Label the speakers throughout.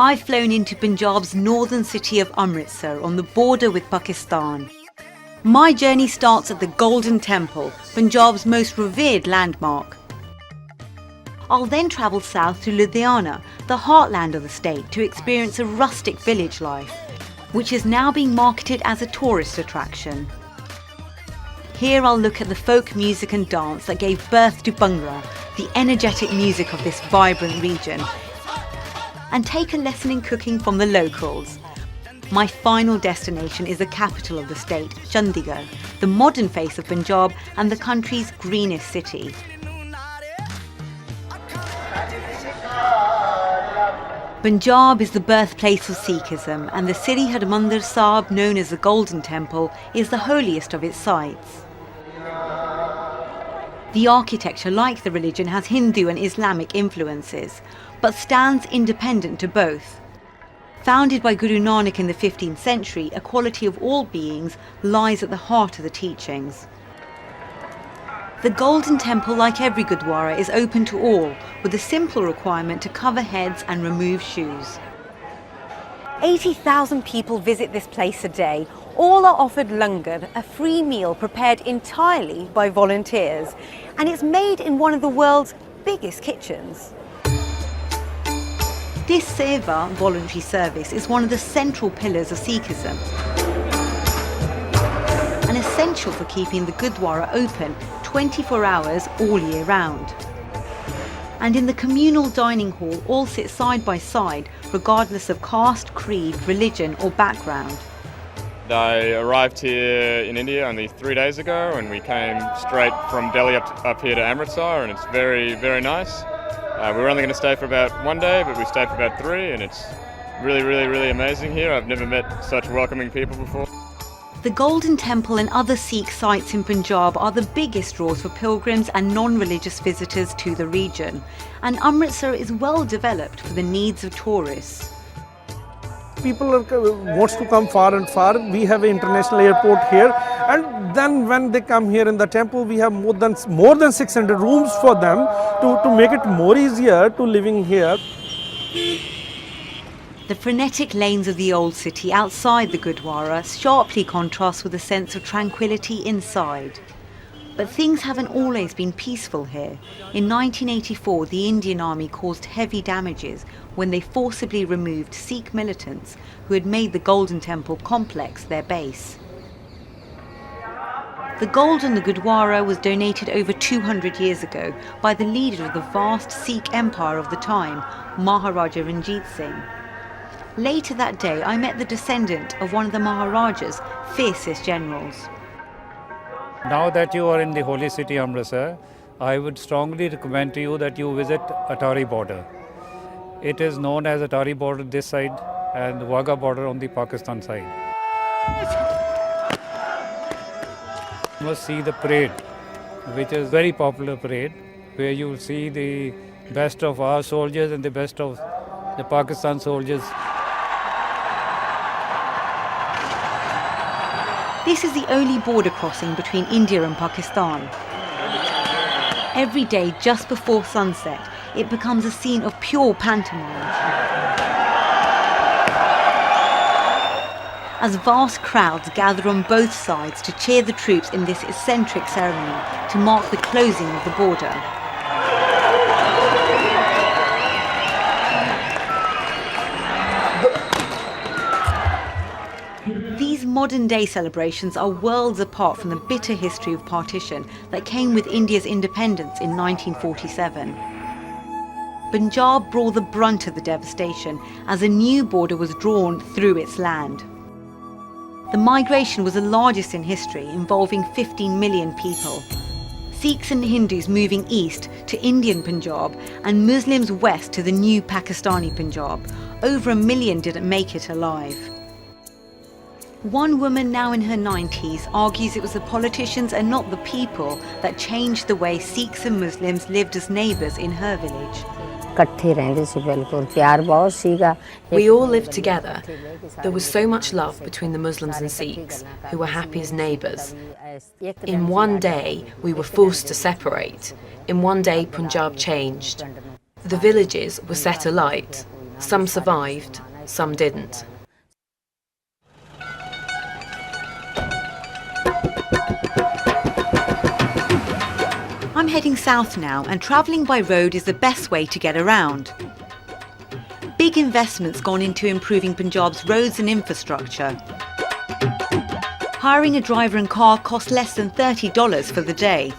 Speaker 1: I've flown into Punjab's northern city of Amritsar on the border with Pakistan. My journey starts at the Golden Temple, Punjab's most revered landmark. I'll then travel south to Ludhiana, the heartland of the state, to experience a rustic village life, which is now being marketed as a tourist attraction. Here I'll look at the folk music and dance that gave birth to Bhangra, the energetic music of this vibrant region, and take a lesson in cooking from the locals. My final destination is the capital of the state, Chandigarh, the modern face of Punjab and the country's greenest city. Punjab is the birthplace of Sikhism, and the Sri Harmandir Sahib, known as the Golden Temple, is the holiest of its sites. The architecture, like the religion, has Hindu and Islamic influences, but stands independent to both. Founded by Guru Nanak in the 15th century, equality of all beings lies at the heart of the teachings. The Golden Temple, like every Gurdwara, is open to all, with a simple requirement to cover heads and remove shoes. 80,000 people visit this place a day. All are offered langar, a free meal prepared entirely by volunteers, and it's made in one of the world's biggest kitchens. This Seva, voluntary service, is one of the central pillars of Sikhism, and essential for keeping the Gurdwara open 24 hours all year round. And in the communal dining hall, all sit side by side, regardless of caste, creed, religion or background.
Speaker 2: I arrived here in India only 3 days ago, and we came straight from Delhi up here to Amritsar, and it's very, very nice. We were only going to stay for about 1 day, but we stayed for about 3, and it's really, really, really amazing here. I've never met such welcoming people before.
Speaker 1: The Golden Temple and other Sikh sites in Punjab are the biggest draws for pilgrims and non-religious visitors to the region, and Amritsar is well developed for the needs of tourists.
Speaker 3: People wants to come far and far. We have an international airport here, and then when they come here in the temple, we have more than 600 rooms for them to make it more easier to living here.
Speaker 1: The frenetic lanes of the old city outside the Gurdwara sharply contrast with a sense of tranquility inside. But things haven't always been peaceful here. In 1984, the Indian Army caused heavy damages when they forcibly removed Sikh militants who had made the Golden Temple complex their base. The gold in the Gurdwara was donated over 200 years ago by the leader of the vast Sikh empire of the time, Maharaja Ranjit Singh. Later that day, I met the descendant of one of the Maharaja's fiercest generals.
Speaker 4: Now that you are in the holy city Amritsar, I would strongly recommend to you that you visit Atari border. It is known as Atari border this side and Wagah border on the Pakistan side. You must see the parade, which is a very popular parade, where you will see the best of our soldiers and the best of the Pakistan soldiers.
Speaker 1: This is the only border crossing between India and Pakistan. Every day, just before sunset, it becomes a scene of pure pantomime, as vast crowds gather on both sides to cheer the troops in this eccentric ceremony to mark the closing of the border. These modern-day celebrations are worlds apart from the bitter history of partition that came with India's independence in 1947. Punjab bore the brunt of the devastation as a new border was drawn through its land. The migration was the largest in history, involving 15 million people. Sikhs and Hindus moving east to Indian Punjab and Muslims west to the new Pakistani Punjab. Over 1 million didn't make it alive. One woman, now in her 90s, argues it was the politicians and not the people that changed the way Sikhs and Muslims lived as neighbours in her village.
Speaker 5: We all lived together. There was so much love between the Muslims and Sikhs, who were happy as neighbours. In one day, we were forced to separate. In one day, Punjab changed. The villages were set alight. Some survived, some didn't.
Speaker 1: I'm heading south now, and travelling by road is the best way to get around. Big investments gone into improving Punjab's roads and infrastructure. Hiring a driver and car costs less than $30 for the day.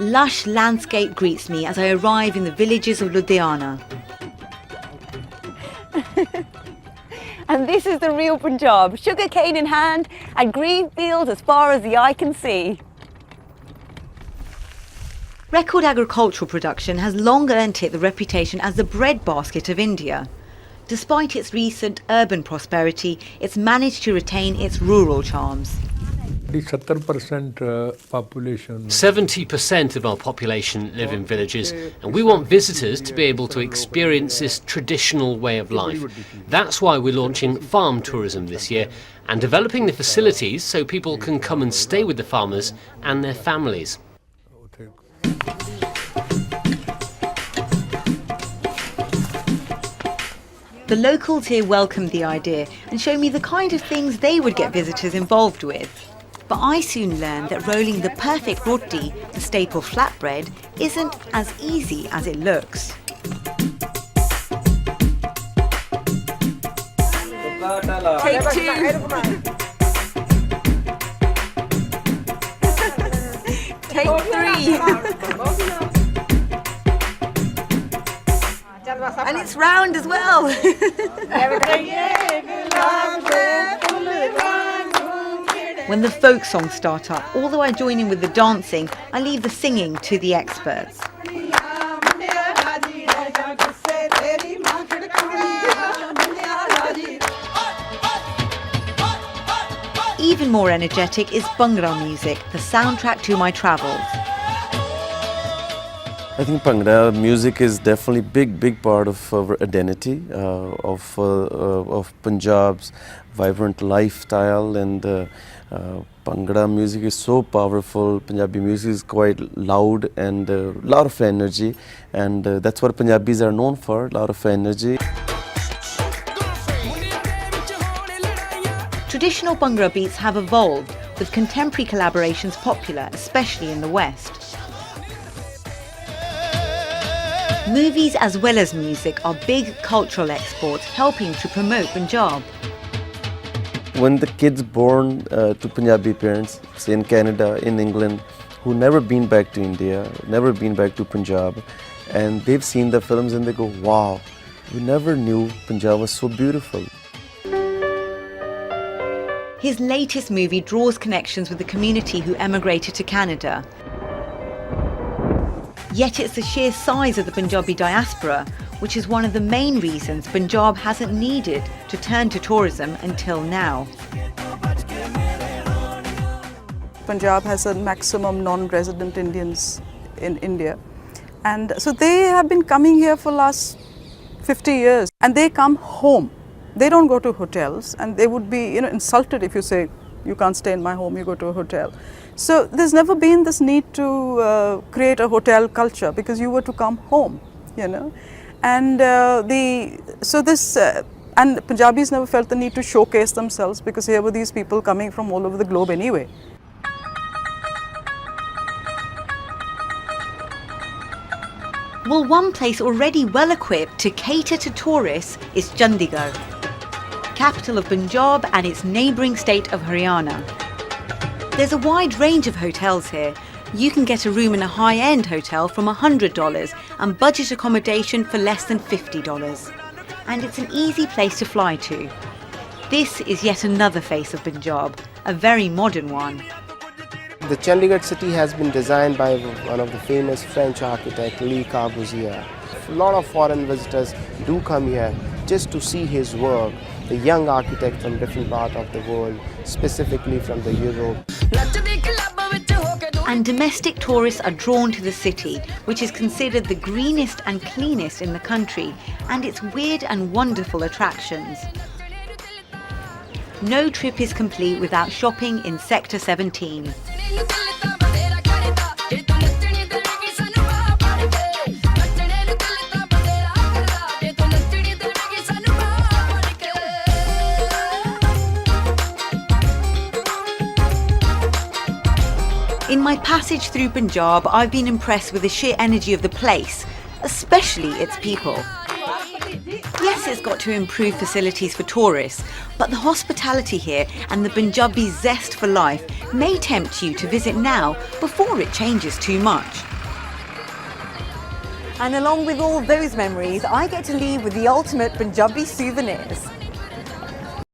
Speaker 1: Lush landscape greets me as I arrive in the villages of Ludhiana.
Speaker 6: And this is the real Punjab, sugar cane in hand and green fields as far as the eye can see.
Speaker 1: Record agricultural production has long earned it the reputation as the breadbasket of India. Despite its recent urban prosperity, it's managed to retain its rural charms.
Speaker 7: 70% of our population live in villages, and we want visitors to be able to experience this traditional way of life. That's why we're launching farm tourism this year and developing the facilities so people can come and stay with the farmers and their families.
Speaker 1: The locals here welcomed the idea and showed me the kind of things they would get visitors involved with. But I soon learned that rolling the perfect roti, the staple flatbread, isn't as easy as it looks.
Speaker 6: Take two. Take three. And it's round as well.
Speaker 1: When the folk songs start up, although I join in with the dancing, I leave the singing to the experts. Even more energetic is Bhangra music, the soundtrack to my travels.
Speaker 8: I think Bhangra music is definitely big part of our identity, of Punjab's vibrant lifestyle, and Bhangra music is so powerful. Punjabi music is quite loud and a lot of energy, and that's what Punjabis are known for, a lot of energy.
Speaker 1: Traditional Bhangra beats have evolved, with contemporary collaborations popular, especially in the West. Movies as well as music are big cultural exports, helping to promote Punjab.
Speaker 8: When the kids born to Punjabi parents, say in Canada, in England, who never been back to India, never been back to Punjab, and they've seen the films and they go, wow, we never knew Punjab was so beautiful.
Speaker 1: His latest movie draws connections with the community who emigrated to Canada. Yet it's the sheer size of the Punjabi diaspora which is one of the main reasons Punjab hasn't needed to turn to tourism until now.
Speaker 9: Punjab has a maximum non-resident Indians in India, and so they have been coming here for last 50 years, and they come home. They don't go to hotels, and they would be insulted if you say you can't stay in my home, you go to a hotel. So there's never been this need to create a hotel culture, because you were to come home, and and Punjabis never felt the need to showcase themselves, because here were these people coming from all over the globe anyway.
Speaker 1: Well, one place already well equipped to cater to tourists is Chandigarh, capital of Punjab and its neighbouring state of Haryana. There's a wide range of hotels here. You can get a room in a high-end hotel from $100 and budget accommodation for less than $50. And it's an easy place to fly to. This is yet another face of Punjab, a very modern one.
Speaker 10: The Chandigarh city has been designed by one of the famous French architect, Le Corbusier. A lot of foreign visitors do come here just to see his work. The young architects from different parts of the world, specifically from the Europe.
Speaker 1: And domestic tourists are drawn to the city, which is considered the greenest and cleanest in the country, and its weird and wonderful attractions. No trip is complete without shopping in Sector 17. In my passage through Punjab, I've been impressed with the sheer energy of the place, especially its people. Yes, it's got to improve facilities for tourists, but the hospitality here and the Punjabi zest for life may tempt you to visit now before it changes too much.
Speaker 6: And along with all those memories, I get to leave with the ultimate Punjabi souvenirs.